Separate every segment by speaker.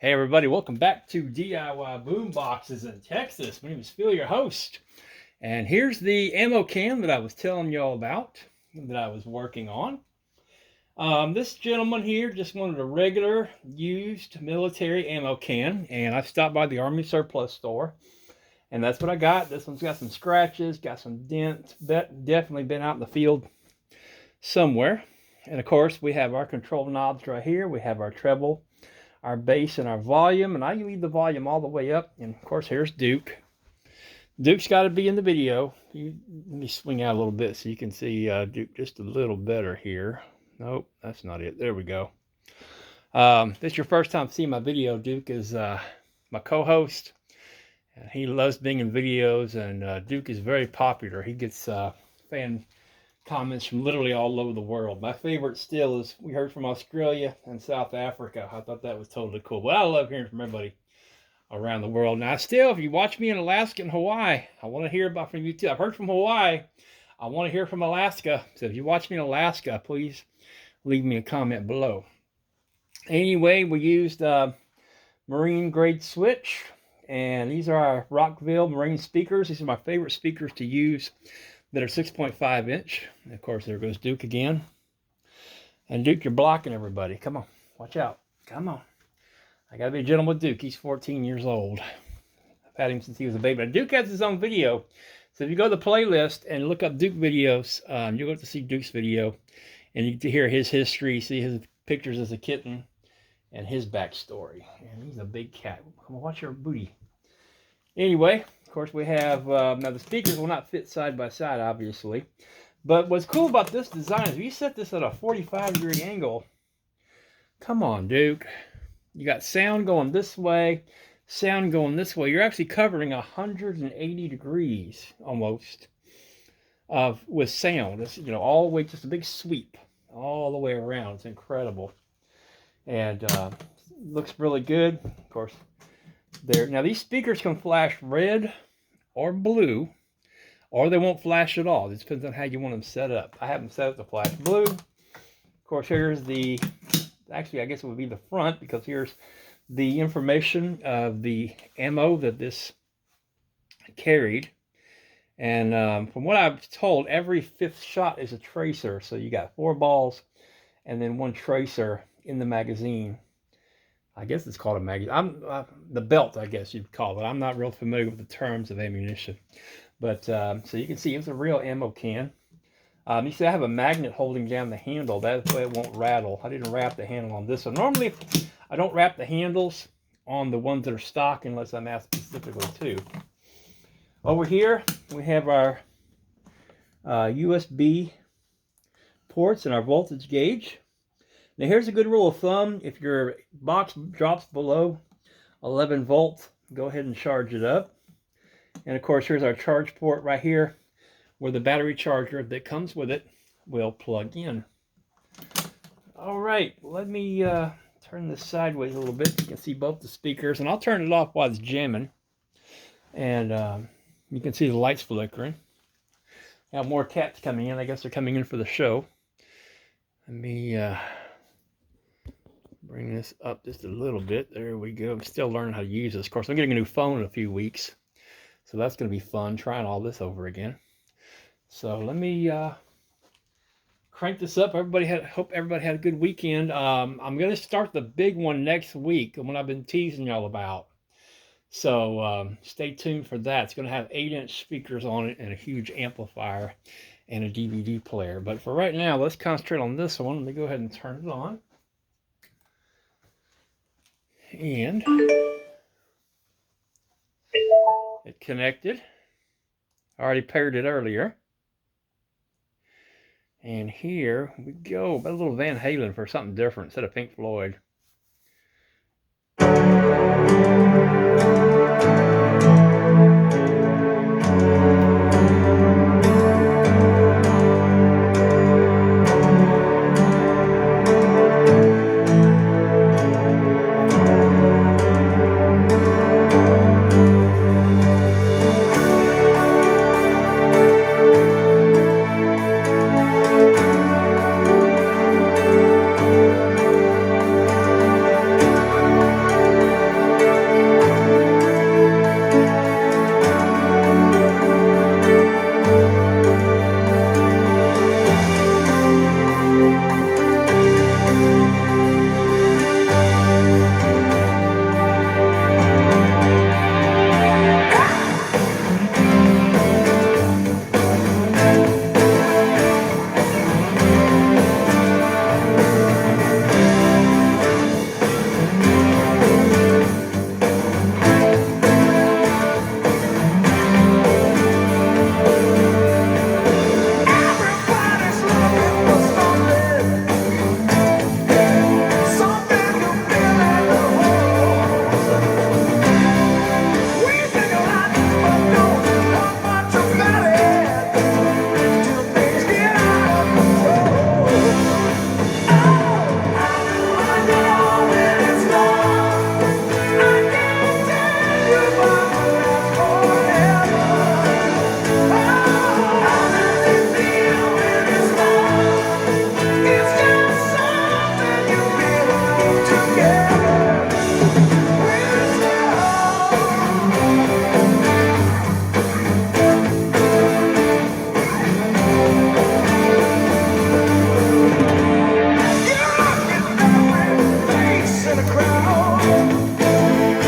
Speaker 1: Hey everybody, welcome back to DIY Boomboxes in Texas. My name is Phil, your host. And here's the ammo can that I was telling y'all about, that I was working on. This gentleman here just wanted a regular used military ammo can, and I stopped by the Army Surplus store, and that's what I got. This one's got some scratches, got some dents, definitely been out in the field somewhere. And of course, we have our control knobs right here. We have our treble, our bass, and our volume, and I leave the volume all the way up. And of course, here's Duke. Duke's got to be in the video. Let me swing out a little bit so you can see Duke just a little better here. Nope, that's not it. There we go. If it's your first time seeing my video, Duke is my co-host. He loves being in videos, and Duke is very popular. He gets fan comments from literally all over the world. My favorite still is we heard from Australia and South Africa. I thought that was totally cool. But I love hearing from everybody around the world. Now, still, if you watch me in Alaska and Hawaii, I want to hear about from you too. I've heard from Hawaii. I want to hear from Alaska. So if you watch me in Alaska, please leave me a comment below. Anyway, we used Marine grade switch, and these are our Rockville Marine speakers. These are my favorite speakers to use that are 6.5 inch. And of course, there goes Duke again. And Duke, you're blocking everybody. Come on, watch out. Come on. I gotta be a gentleman with Duke. He's 14 years old. I've had him since he was a baby. Now, Duke has his own video. So if you go to the playlist and look up Duke videos, you'll get to see Duke's video. And you get to hear his history, see his pictures as a kitten, and his backstory. And he's a big cat. Come on, watch your booty. Anyway, of course, we have, now the speakers will not fit side by side, obviously. But what's cool about this design is if you set this at a 45-degree angle, come on, Duke. You got sound going this way, sound going this way. You're actually covering 180 degrees almost with sound. It's, all the way, just a big sweep all the way around. It's incredible. And looks really good. Of course, there. Now these speakers can flash red or blue, or they won't flash at all. It depends on how you want them set up. I have them set up to flash blue. Of course, here's the, actually I guess it would be the front, because here's the information of the ammo that this carried. And from what I've told, every fifth shot is a tracer. So you got 4 balls and then 1 tracer in the magazine. I guess it's called a magazine. The belt, I guess you'd call it. I'm not real familiar with the terms of ammunition. But so you can see it's a real ammo can. You see I have a magnet holding down the handle. That way it won't rattle. I didn't wrap the handle on this one. Normally, I don't wrap the handles on the ones that are stock unless I'm asked specifically to. Over here, we have our USB ports and our voltage gauge. Now here's a good rule of thumb. If your box drops below 11 volts, go ahead and charge it up. And of course, here's our charge port right here, where the battery charger that comes with it will plug in. All right, let me turn this sideways a little bit. You can see both the speakers, and I'll turn it off while it's jamming. And you can see the lights flickering. I have more cats coming in. I guess they're coming in for the show. Let me bring this up just a little bit. There we go. I'm still learning how to use this. Of course, I'm getting a new phone in a few weeks, so that's going to be fun, trying all this over again. So let me crank this up. Hope everybody had a good weekend. I'm going to start the big one next week, the one I've been teasing y'all about. So stay tuned for that. It's going to have 8-inch speakers on it and a huge amplifier and a DVD player. But for right now, let's concentrate on this one. Let me go ahead and turn it on. And it connected. I already paired it earlier. And here we go. A little Van Halen for something different instead of Pink Floyd.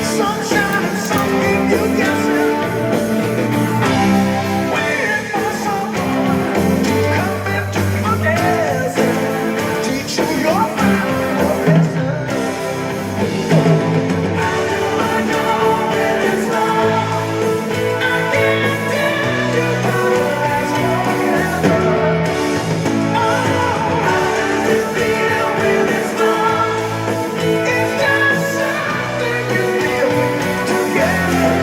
Speaker 2: Sunshine is something you can see. Waiting for someone to come into your desert, teach you your final lesson. How do I know when it's love? I can't tell you how to last forever. Oh, how does it feel when it's love? It's just something you feel together.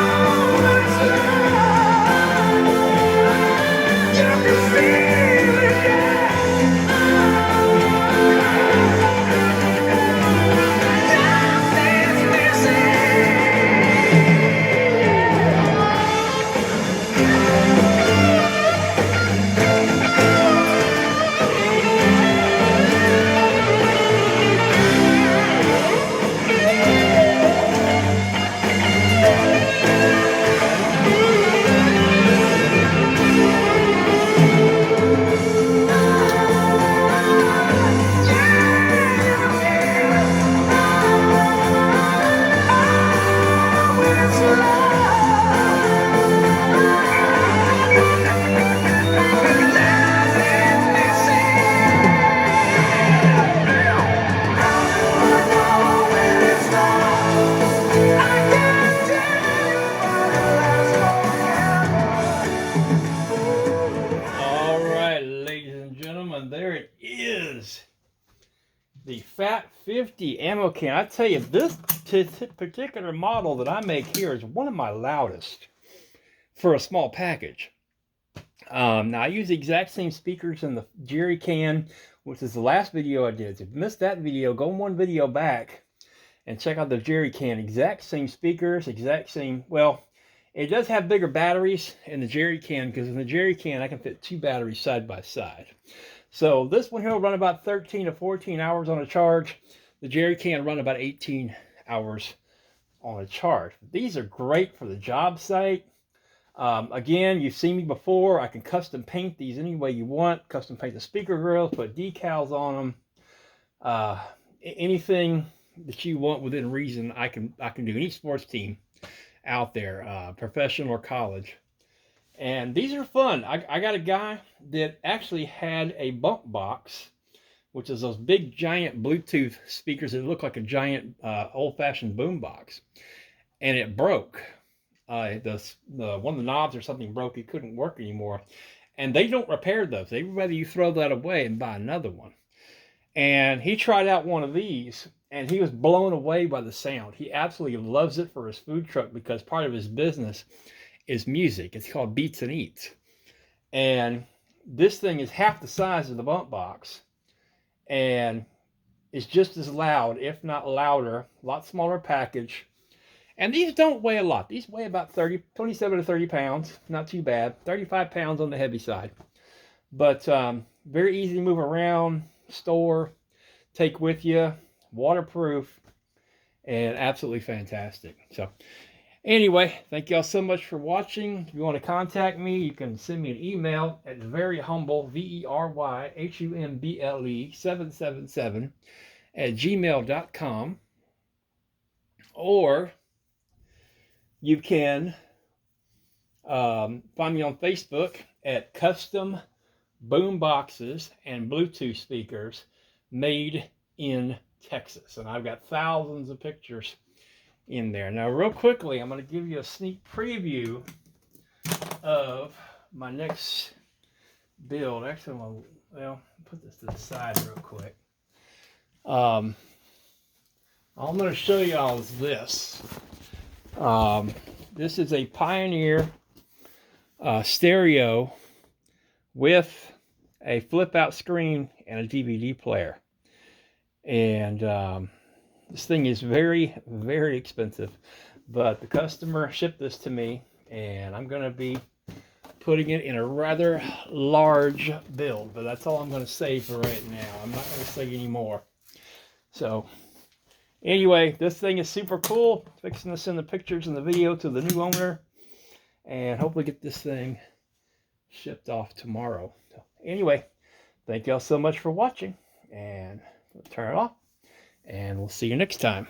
Speaker 2: Oh, it's love. You can feel it, yeah. Nothing's
Speaker 1: All right, ladies and gentlemen, there it is. The Fat 50 ammo can. I tell you, this particular model that I make here is one of my loudest for a small package. Now, I use the exact same speakers in the Jerry can, which is the last video I did. If you missed that video, go one video back and check out the Jerry can. Exact same speakers, exact same, well, it does have bigger batteries in the Jerry can, because in the Jerry can I can fit 2 batteries side by side. So this one here will run about 13 to 14 hours on a charge. The Jerry can run about 18 hours on a charge. These are great for the job site. Again, you've seen me before. I can custom paint these any way you want. Custom paint the speaker grills, put decals on them. Anything that you want within reason, I can do. Any sports team out there, professional or college. And these are fun. I got a guy that actually had a bump box, which is those big giant Bluetooth speakers that look like a giant old-fashioned boom box, and it broke. One of the knobs or something broke. It couldn't work anymore, and they don't repair those. They would rather you throw that away and buy another one. And he tried out one of these, and he was blown away by the sound. He absolutely loves it for his food truck, because part of his business is music. It's called Beats and Eats. And this thing is half the size of the bump box, and it's just as loud, if not louder, a lot smaller package. And these don't weigh a lot. These weigh about 27 to 30 pounds. Not too bad. 35 pounds on the heavy side. But very easy to move around, store, take with you, waterproof, and absolutely fantastic. So anyway, thank y'all so much for watching. If you want to contact me, you can send me an email at veryhumble, VERYHUMBLE 777 at gmail.com. Or you can find me on Facebook at Custom Boom Boxes and Bluetooth Speakers Made in Texas. And I've got thousands of pictures in there. Now, real quickly, I'm going to give you a sneak preview of my next build. Actually, well, put this to the side real quick. All I'm going to show y'all is this. This is a Pioneer stereo with a flip-out screen and a DVD player. And this thing is very, very expensive. But the customer shipped this to me, and I'm going to be putting it in a rather large build. But that's all I'm going to say for right now. I'm not going to say any more. So anyway, this thing is super cool. Fixing to send the pictures and the video to the new owner, and hopefully get this thing shipped off tomorrow. So anyway, Thank y'all so much for watching, and we'll turn it off, and we'll see you next time.